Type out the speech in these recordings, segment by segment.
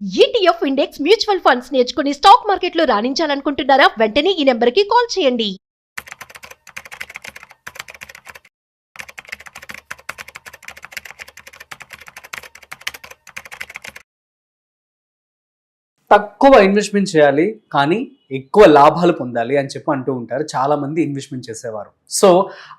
ETF index mutual funds నేర్చుకుని stock మార్కెట్లో రాణించాలనుకుంటున్నారా? వెంటనే ఈ నెంబర్కి కాల్ చేయండి. తక్కువ ఇన్వెస్ట్మెంట్ చేయాలి కానీ ఎక్కువ లాభాలు పొందాలి అని చెప్పి అంటూ ఉంటారు చాలా మంది ఇన్వెస్ట్మెంట్ చేసేవారు. సో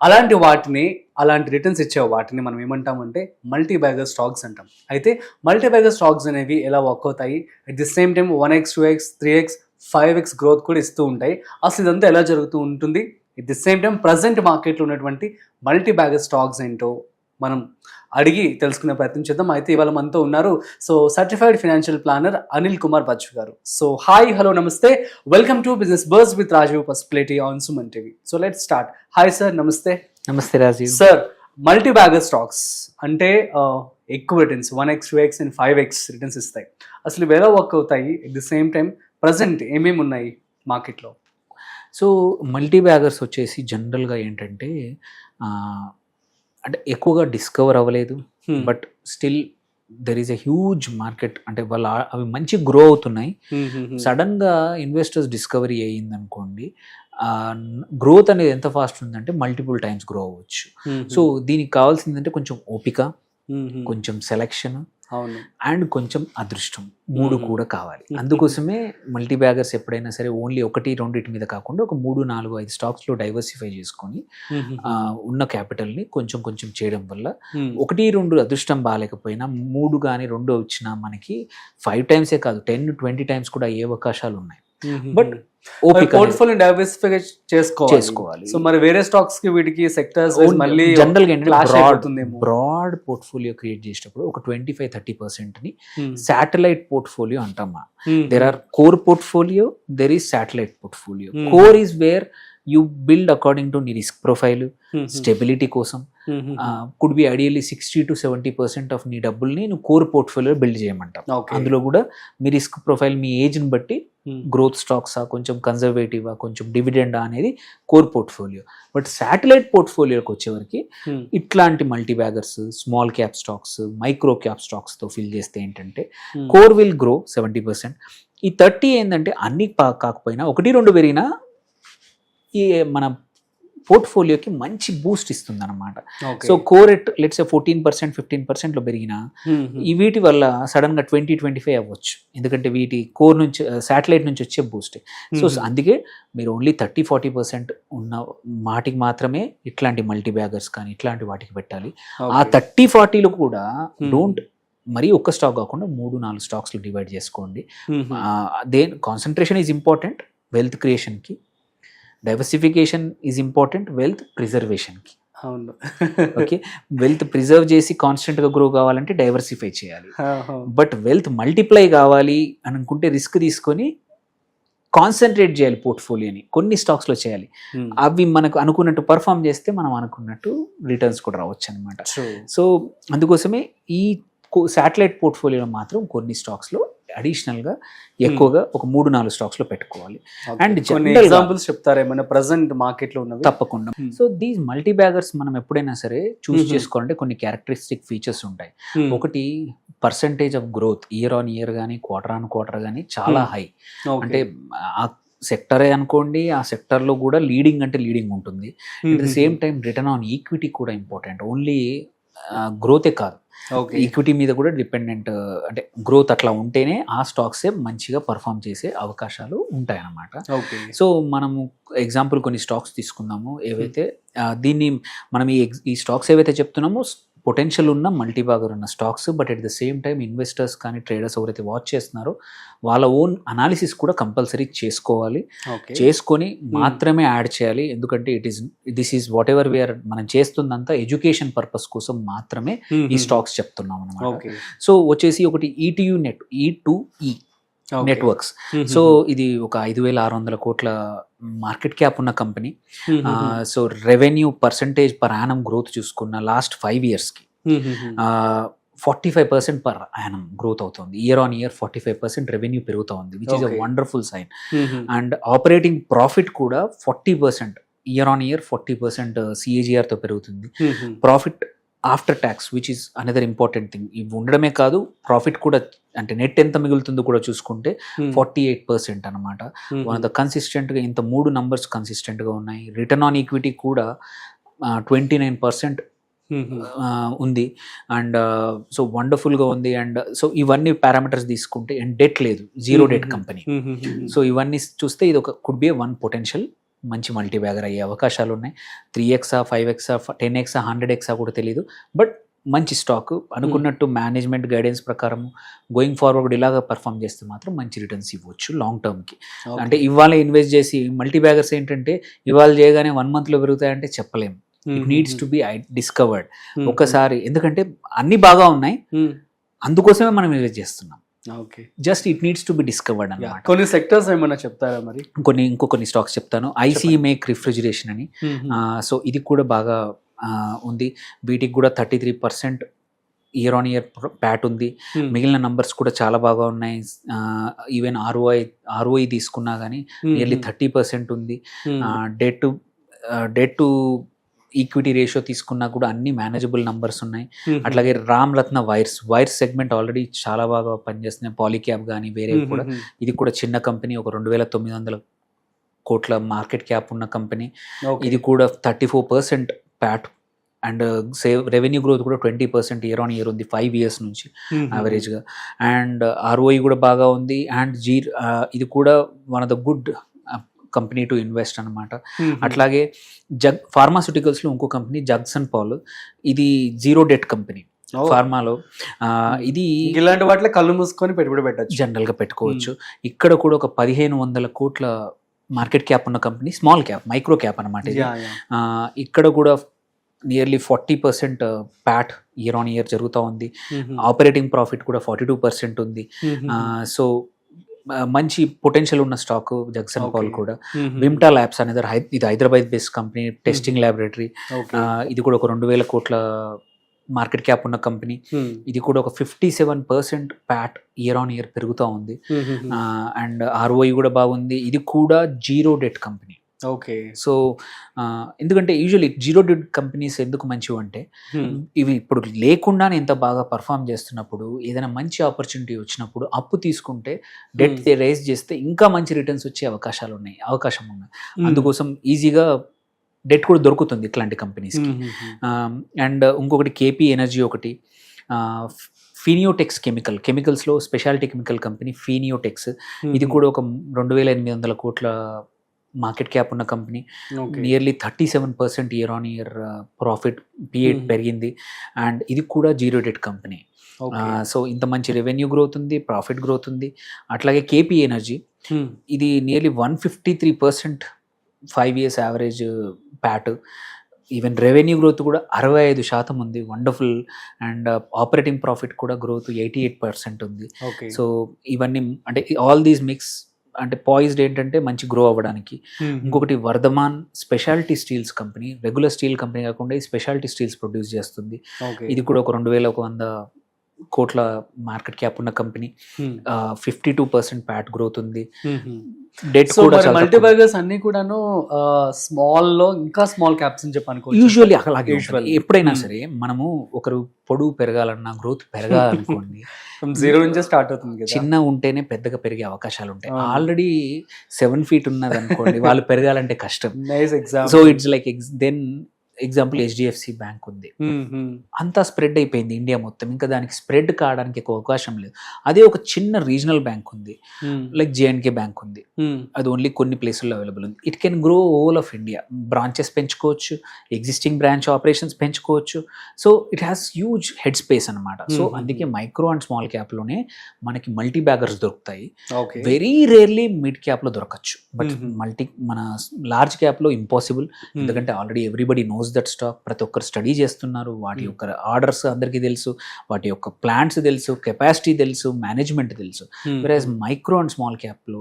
అలాంటి రిటర్న్స్ ఇచ్చే వాటిని మనం ఏమంటామంటే మల్టీ బ్యాగర్ స్టాక్స్ అంటాం. అయితే మల్టీ బ్యాగర్ స్టాక్స్ అనేవి ఎలా వర్క్ అవుతాయి, at the same time 1x 2x 3x 5x growth కూడా ఇస్తూ ఉంటాయి. అసలు ఇదంతా ఎలా జరుగుతూ ఉంటుంది, at the same time present మార్కెట్లో ఉన్నటువంటి మల్టీ బ్యాగర్ స్టాక్స్ ఏంటో మనం అడిగి తెలుసుకునే ప్రయత్నం చేద్దాం. అయితే ఇవాళ మనతో ఉన్నారు so certified financial planner Anil Kumar Bacchu గారు. సో హాయ్, హలో, నమస్తే, welcome to business buzz with Rajeev Pasupuleti on Suman TV. So let's start. Hi sir, నమస్తే. నమస్తే Rajeev sir, multi bagger stocks అంటే ఎక్కువ returns 1x 2x and 5x returns ఇస్తాయి. అసలు ఇవి ఎలా వర్క్ అవుతాయి, at the same time present ఏమేమి ఉన్నాయి మార్కెట్లో? సో మల్టీ బ్యాగర్స్ వచ్చేసి జనరల్గా ఏంటంటే అంటే ఎక్కువగా డిస్కవర్ అవ్వలేదు, but still there is a huge market. అంటే వాళ్ళు అవి మంచి గ్రో అవుతున్నాయి. సడన్గా ఇన్వెస్టర్స్ డిస్కవరీ అయ్యింది అనుకోండి, గ్రోత్ అనేది ఎంత ఫాస్ట్ ఉందంటే మల్టిపుల్ టైమ్స్ గ్రో అవ్వచ్చు. సో దీనికి కావాల్సిందంటే కొంచెం ఓపిక, కొంచెం సెలెక్షన్ అండ్ కొంచెం అదృష్టం, మూడు కూడా కావాలి. అందుకోసమే మల్టీ బ్యాగర్స్ ఎప్పుడైనా సరే ఓన్లీ 1-2 మీద కాకుండా ఒక 3-4-5 స్టాక్స్లో డైవర్సిఫై చేసుకొని ఉన్న క్యాపిటల్ని కొంచెం కొంచెం చేయడం వల్ల 1-2 అదృష్టం బాగాలేకపోయినా 3 కానీ 2 వచ్చినా మనకి 5 టైమ్సే కాదు 10-20 టైమ్స్ కూడా అయ్యే అవకాశాలు ఉన్నాయి. బట్ పోర్ట్ఫోలియో డైవర్సిఫై చేసుకోవాలి. సో మరి వేరే స్టాక్స్ కి వీటికి సెక్టర్స్ మళ్ళీ జనరల్ గా బ్రాడ్ పోర్ట్ఫోలియో క్రియేట్ చేసేటప్పుడు ఒక 25-30% ని శాటిలైట్ పోర్ట్ఫోలియో అంటామా. There are core portfolio, there is satellite portfolio. Core is where you build according to నీ రిస్క్ ప్రొఫైల్, స్టెబిలిటీ కోసం. కుడ్ బి ఐడియల్లీ 60-70% ఆఫ్ నీ డబ్బుల్ని నువ్వు కోర్ పోర్ట్ఫోలియో బిల్డ్ చేయమంటావు. అందులో కూడా మీ రిస్క్ ప్రొఫైల్, మీ ఏజ్ని బట్టి గ్రోత్ స్టాక్సా, కొంచెం కన్జర్వేటివా, కొంచెం డివిడెండా అనేది కోర్ పోర్ట్ఫోలియో. బట్ శాటిలైట్ పోర్ట్ఫోలియోకి వచ్చేవరకు ఇట్లాంటి multi baggers, small cap stocks, micro cap స్టాక్స్తో ఫిల్ చేస్తే ఏంటంటే కోర్ విల్ గ్రో 70%. ఈ 30 ఏంటంటే అన్ని కాకపోయినా 1-2 పెరిగినా ఈ మన పోర్ట్ఫోలియోకి మంచి బూస్ట్ ఇస్తుంది అనమాట. సో కోర్ ఎట్ లెట్స్ 14%, 15%లో పెరిగినా ఈ వీటి వల్ల సడన్ గా 20-25 అవ్వచ్చు, ఎందుకంటే వీటి కోర్ నుంచి శాటిలైట్ నుంచి వచ్చే బూస్ట్. సో అందుకే మీరు ఓన్లీ 30-40% ఉన్న వాటికి మాత్రమే ఇట్లాంటి మల్టీ బ్యాగర్స్ కానీ ఇట్లాంటి వాటికి పెట్టాలి. ఆ 30-40లో కూడా డోంట్ మరీ ఒక్క స్టాక్ కాకుండా 3-4 స్టాక్స్లో డివైడ్ చేసుకోండి. కాన్సన్ట్రేషన్ ఈజ్ ఇంపార్టెంట్ వెల్త్ క్రియేషన్కి, డైవర్సిఫికేషన్ ఈజ్ ఇంపార్టెంట్ వెల్త్ ప్రిజర్వేషన్కి. అవును, ఓకే, వెల్త్ ప్రిజర్వ్ చేసి కాన్స్టెంట్గా గ్రో కావాలంటే డైవర్సిఫై చేయాలి. బట్ వెల్త్ మల్టిప్లై కావాలి అనుకుంటే రిస్క్ తీసుకొని కాన్సన్ట్రేట్ చేయాలి పోర్ట్ఫోలియోని, కొన్ని స్టాక్స్లో చేయాలి. అవి మనకు అనుకున్నట్టు పర్ఫామ్ చేస్తే మనం అనుకున్నట్టు రిటర్న్స్ కూడా రావచ్చు అనమాట. సో అందుకోసమే ఈ శాటిలైట్ పోర్ట్ఫోలియోలో మాత్రం కొన్ని స్టాక్స్లో అడిషనల్గా ఎక్కువగా ఒక 3-4 స్టాక్స్లో పెట్టుకోవాలి. అండ్ ఎగ్జాంపుల్స్ చెప్తారా ఏమైనా ప్రెజెంట్ మార్కెట్లో ఉన్నవి? తప్పకుండా. సో దీస్ మల్టీ బ్యాగర్స్ మనం ఎప్పుడైనా సరే చూస్ చేసుకోవాలంటే కొన్ని క్యారెక్టరిస్టిక్ ఫీచర్స్ ఉంటాయి. ఒకటి, percentage of growth year on year కానీ క్వార్టర్ ఆన్ క్వార్టర్ కానీ చాలా హై. అంటే ఆ సెక్టరే అనుకోండి, ఆ సెక్టర్లో కూడా లీడింగ్ అంటే లీడింగ్ ఉంటుంది. At the same time return on equity కూడా ఇంపార్టెంట్. ఓన్లీ గ్రోతే కాదు, ఈక్విటీ మీద కూడా డిపెండెంట్. అంటే గ్రోత్ అట్లా ఉంటేనే ఆ స్టాక్సే మంచిగా పర్ఫామ్ చేసే అవకాశాలు ఉంటాయి అన్నమాట. సో మనము ఎగ్జాంపుల్ కొన్ని స్టాక్స్ తీసుకుందాము ఏవైతే దీన్ని మనం ఈ స్టాక్స్ ఏవైతే చెప్తున్నామో పొటెన్షియల్ ఉన్న మల్టీ బ్యాగర్ ఉన్న stocks. But at the same time investors కానీ ట్రేడర్స్ ఎవరైతే వాచ్ చేస్తున్నారో వాళ్ళ ఓన్ అనాలిసిస్ కూడా కంపల్సరీ చేసుకోవాలి. చేసుకొని మాత్రమే యాడ్ చేయాలి. ఎందుకంటే this is whatever we are మనం చేస్తుందంతా ఎడ్యుకేషన్ పర్పస్ కోసం మాత్రమే ఈ స్టాక్స్ చెప్తున్నాం అన్నమాట. సో వచ్చేసి ఒకటి E2E నెట్వర్క్స్. సో ఇది ఒక 5,600 కోట్ల మార్కెట్ క్యాప్ ఉన్న company. So revenue percentage per annum growth చూసుకున్న లాస్ట్ 5 yearsకి 45% పర్ యానం గ్రోత్ అవుతుంది. ఇయర్ ఆన్ ఇయర్ 45% రెవెన్యూ పెరుగుతూ ఉంది, which is a wonderful sign. And operating profit కూడా 40% ఇయర్ ఆన్ ఇయర్ 40% CAGRతో పెరుగుతుంది. Profit after tax which is another important thing. ఇవి ఉండడమే కాదు, ప్రాఫిట్ కూడా అంటే నెట్ ఎంత మిగులుతుందో కూడా చూసుకుంటే 48% అనమాట. వన్ ఆఫ్ ద కన్సిస్టెంట్గా ఇంత 3 numbers కన్సిస్టెంట్గా ఉన్నాయి. రిటర్న్ ఆన్ ఈక్విటీ కూడా 29% ఉంది. అండ్ సో వండర్ఫుల్గా ఉంది. అండ్ సో ఇవన్నీ పారామీటర్స్ తీసుకుంటే, అండ్ డెట్ లేదు, 0 debt కంపెనీ. సో ఇవన్నీ చూస్తే ఇది ఒక కుడ్ బి వన్ పొటెన్షియల్ మంచి మల్టీ బ్యాగర్ అయ్యే అవకాశాలు ఉన్నాయి. 3x 5x 10x 100x కూడా తెలియదు, బట్ మంచి స్టాక్. అనుకున్నట్టు మేనేజ్మెంట్ గైడెన్స్ ప్రకారం గోయింగ్ ఫార్వర్డ్ ఇలాగా పర్ఫామ్ చేస్తే మాత్రం మంచి రిటర్న్స్ ఇవ్వచ్చు లాంగ్ టర్మ్కి. అంటే ఇవాళ ఇన్వెస్ట్ చేసి మల్టీ బ్యాగర్స్ ఏంటంటే ఇవాళ చేయగానే 1 monthలో పెరుగుతాయంటే చెప్పలేము. It needs to be discovered ఒకసారి, ఎందుకంటే అన్ని బాగా ఉన్నాయి, అందుకోసమే మనం ఇన్వెస్ట్ చేస్తున్నాం. Just it needs to be discovered అన్నమాట. కొన్ని సెక్టర్స్ ఏమైనా చెప్తారా మరి? ఇంకొన్ని స్టాక్స్ చెప్తాను. ఐసీ మేక్ రిఫ్రిజిరేషన్ అని, సో ఇది కూడా బాగా ఉంది. వీటికి కూడా 33% ఇయర్ ఆన్ ఇయర్ ప్యాట్ ఉంది. మిగిలిన నంబర్స్ కూడా చాలా బాగా ఉన్నాయి. ఈవెన్ ఆర్ఓఐ తీసుకున్నా కానీ నియర్లీ 30% ఉంది. డెట్ టు ఈక్విటీ రేషియో తీసుకున్నా కూడా అన్ని మేనేజబుల్ నంబర్స్ ఉన్నాయి. అట్లాగే రామ్ రత్న వైర్స్ సెగ్మెంట్ ఆల్రెడీ చాలా బాగా పనిచేస్తున్నాయి. పాలీక్యాప్ కానీ వేరే కూడా, ఇది కూడా చిన్న కంపెనీ, ఒక 2,900 కోట్ల మార్కెట్ క్యాప్ ఉన్న కంపెనీ. ఇది కూడా 34% ప్యాట్ అండ్ రెవెన్యూ గ్రోత్ కూడా 20% ఇయర్ ఆన్ ఇయర్ ఉంది 5 years నుంచి యావరేజ్గా. అండ్ ఆర్ఓఐ కూడా బాగా ఉంది. అండ్ ఇది కూడా one of the good company to invest అనమాట. అట్లాగే ఫార్మాస్యూటికల్స్లో ఇంకో కంపెనీ జగ్సన్ పాల్, ఇది 0 debt కంపెనీ ఫార్మాలో. ఇది ఇలాంటి వాటిలో కళ్ళు మూసుకొని పెట్టుబడి పెట్టచ్చు, జనరల్గా పెట్టుకోవచ్చు. ఇక్కడ కూడా ఒక 1,500 కోట్ల మార్కెట్ క్యాప్ ఉన్న company, small cap, micro cap అనమాట. ఇక్కడ కూడా nearly 40% Pat year on year జరుగుతూ ఉంది. ఆపరేటింగ్ ప్రాఫిట్ కూడా 42% ఉంది. సో మంచి పొటెన్షియల్ ఉన్న స్టాక్ జగ్సన్ పాల్ కూడా. విమ్టా ల్యాబ్స్ అనేది ఇది Hyderabad based company, testing laboratory. ఇది కూడా ఒక 2,000 కోట్ల మార్కెట్ క్యాప్ ఉన్న కంపెనీ. ఇది కూడా ఒక 57% ప్యాట్ ఇయర్ ఆన్ ఇయర్ పెరుగుతూ ఉంది. అండ్ ఆర్ఓఐ కూడా బాగుంది. ఇది కూడా 0 debt కంపెనీ. ఓకే. సో ఎందుకంటే యూజువల్లీ 0 debt కంపెనీస్ ఎందుకు మంచివి అంటే, ఇవి ఇప్పుడు లేకుండానే ఎంత బాగా పర్ఫామ్ చేస్తున్నప్పుడు, ఏదైనా మంచి ఆపర్చునిటీ వచ్చినప్పుడు అప్పు తీసుకుంటే డెట్ రైజ్ చేస్తే ఇంకా మంచి రిటర్న్స్ వచ్చే అవకాశం ఉన్నాయి. అందుకోసం ఈజీగా డెట్ కూడా దొరుకుతుంది ఇట్లాంటి కంపెనీస్కి. అండ్ ఇంకొకటి కేపీ ఎనర్జీ ఒకటి, ఫీనియోటెక్స్ కెమికల్స్లో స్పెషాలిటీ కెమికల్ కంపెనీ ఫీనియోటెక్స్. ఇది కూడా ఒక 2,800 కోట్ల మార్కెట్ క్యాప్ ఉన్న company. Nearly 37% year on year profit PAT పెరిగింది. అండ్ ఇది కూడా 0 debt కంపెనీ. సో ఇంత మంచి రెవెన్యూ గ్రోత్ ఉంది, ప్రాఫిట్ గ్రోత్ ఉంది. అట్లాగే కేపీ ఎనర్జీ, ఇది nearly 153% 5 years average PAT. Even revenue growth కూడా 65% ఉంది, వండర్ఫుల్. అండ్ ఆపరేటింగ్ ప్రాఫిట్ కూడా గ్రోత్ 88% ఉంది. సో ఇవన్నీ అంటే ఆల్ దీస్ మిక్స్ అంటే పాయిజ్డ్ ఏంటంటే మంచి గ్రో అవ్వడానికి. ఇంకొకటి Vardhman speciality steels company, regular steel company కాకుండా ఈ స్పెషాలిటీ స్టీల్స్ ప్రొడ్యూస్ చేస్తుంది. ఇది కూడా ఒక 2,100 కోట్ల మార్కెట్ క్యాప్ ఉన్న కంపెనీ. 52% ప్యాట్ గ్రోత్ ఉంది. డెట్ కూడా మల్టీ బ్యాగర్స్ అన్ని కూడాను స్మాల్ లో ఇంకా స్మాల్ క్యాప్స్ అని చెప్పి యూజువల్లీ అలాగే. ఎప్పుడైనా సరే మనము ఒకరు పొడుగు పెరగాలన్నా, గ్రోత్ పెరగాలనుకోండి, 0 నుంచే స్టార్ట్ అవుతుంది. చిన్న ఉంటేనే పెద్దగా పెరిగే అవకాశాలు ఉంటాయి. ఆల్రెడీ 7 feet ఉన్నది అనుకోండి, వాళ్ళు పెరగాలంటే కష్టం. So it's like then example HDFC bank ఉంది, అంతా స్ప్రెడ్ అయిపోయింది ఇండియా మొత్తం, ఇంకా దానికి స్ప్రెడ్ కావడానికి ఎక్కువ అవకాశం లేదు. అదే ఒక చిన్న రీజనల్ బ్యాంక్ ఉంది, లైక్ జేఎన్కే బ్యాంక్ ఉంది, అది ఓన్లీ కొన్ని ప్లేసుల్లో అవైలబుల్ ఉంది. It can grow all of India, branches పెంచుకోవచ్చు, ఎగ్జిస్టింగ్ బ్రాంచ్ ఆపరేషన్స్ పెంచుకోవచ్చు. So it has huge head space అనమాట. సో అందుకే మైక్రో అండ్ స్మాల్ క్యాప్లోనే మనకి మల్టీ బ్యాగర్స్ దొరుకుతాయి. వెరీ రేర్లీ మిడ్ క్యాప్లో దొరకచ్చు, బట్ మన లార్జ్ క్యాప్లో ఇంపాసిబుల్. ఎందుకంటే already everybody knows that stock, ప్రతి ఒక్కరు స్టడీ చేస్తున్నారు, వాటి యొక్క ఆర్డర్స్ అందరికీ తెలుసు, వాటి యొక్క ప్లాన్స్ తెలుసు, కెపాసిటీ తెలుసు, మేనేజ్మెంట్ తెలుసు. వెరాజ్ మైక్రో అండ్ స్మాల్ క్యాప్లో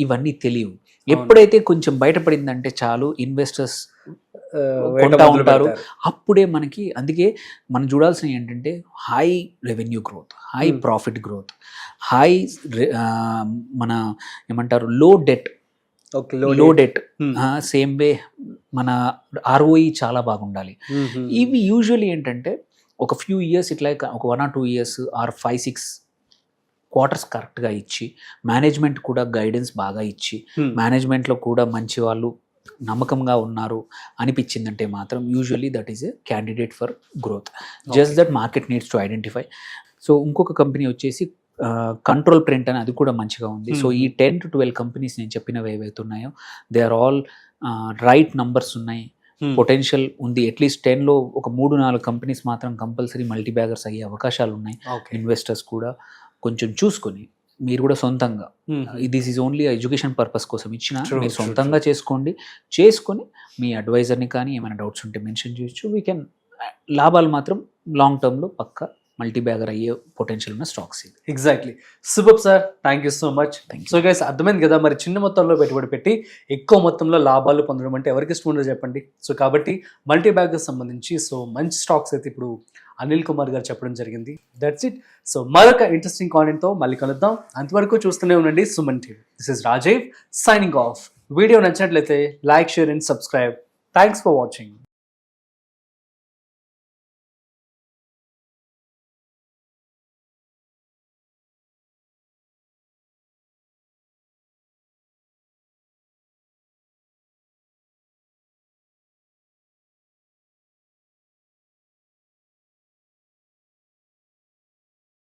ఇవన్నీ తెలియవు. ఎప్పుడైతే కొంచెం బయటపడిందంటే చాలు ఇన్వెస్టర్స్ కొంటా ఉంటారు. అప్పుడే మనకి, అందుకే మనం చూడాల్సిన ఏంటంటే high revenue growth, high profit growth, high మన ఏమంటారు లో డెట్, సేమ్ వే మన ఆర్ఓఈ చాలా బాగుండాలి. ఇవి యూజువల్లీ ఏంటంటే ఒక ఫ్యూ ఇయర్స్ ఇట్లా ఒక 1 or 2 years ఆర్ 5-6 క్వార్టర్స్ కరెక్ట్గా ఇచ్చి మేనేజ్మెంట్ కూడా గైడెన్స్ బాగా ఇచ్చి మేనేజ్మెంట్లో కూడా మంచి వాళ్ళు నమ్మకంగా ఉన్నారు అనిపించిందంటే మాత్రం usually that is a candidate for growth. Just that market needs to identify. So ఇంకొక కంపెనీ వచ్చేసి కంట్రోల్ ప్రింట్ అని, అది కూడా మంచిగా ఉంది. సో ఈ 10 to 12 కంపెనీస్ నేను చెప్పినవి ఏవైతే ఉన్నాయో they are all right numbers ఉన్నాయి, పొటెన్షియల్ ఉంది. అట్లీస్ట్ 10లో ఒక 3-4 కంపెనీస్ మాత్రం కంపల్సరీ మల్టీ బ్యాగర్స్ అయ్యే అవకాశాలు ఉన్నాయి. ఇన్వెస్టర్స్ కూడా కొంచెం చూసుకొని మీరు కూడా సొంతంగా, this is only education purpose కోసం ఇచ్చిన, మీరు సొంతంగా చేసుకొని మీ అడ్వైజర్ని కానీ ఏమైనా డౌట్స్ ఉంటే మెన్షన్ చేయొచ్చు. వీ కెన్ లాభాలు మాత్రం లాంగ్ టర్మ్లో పక్క మల్టీ బ్యాగర్ అయ్యే పొటెన్షియల్ ఉన్న స్టాక్స్ ఇది. Exactly. Super sir, thank you so much. So guys, అర్థమైంది కదా, మరి చిన్న మొత్తంలో పెట్టుబడి పెట్టి ఎక్కువ మొత్తంలో లాభాలు పొందడం అంటే ఎవరికి ఇష్టం ఉండదు చెప్పండి. సో కాబట్టి మల్టీ బ్యాగర్స్ సంబంధించి సో మంచి స్టాక్స్ అయితే ఇప్పుడు అనిల్ కుమార్ గారు చెప్పడం జరిగింది. That's it. సో మరొక ఇంట్రెస్టింగ్ కాంటెంట్తో మళ్ళీ కలుద్దాం. అంతవరకు చూస్తూనే ఉండండి Suman TV. This is Rajeev signing off. Video నచ్చినట్లయితే like, share and subscribe. Thanks for watching.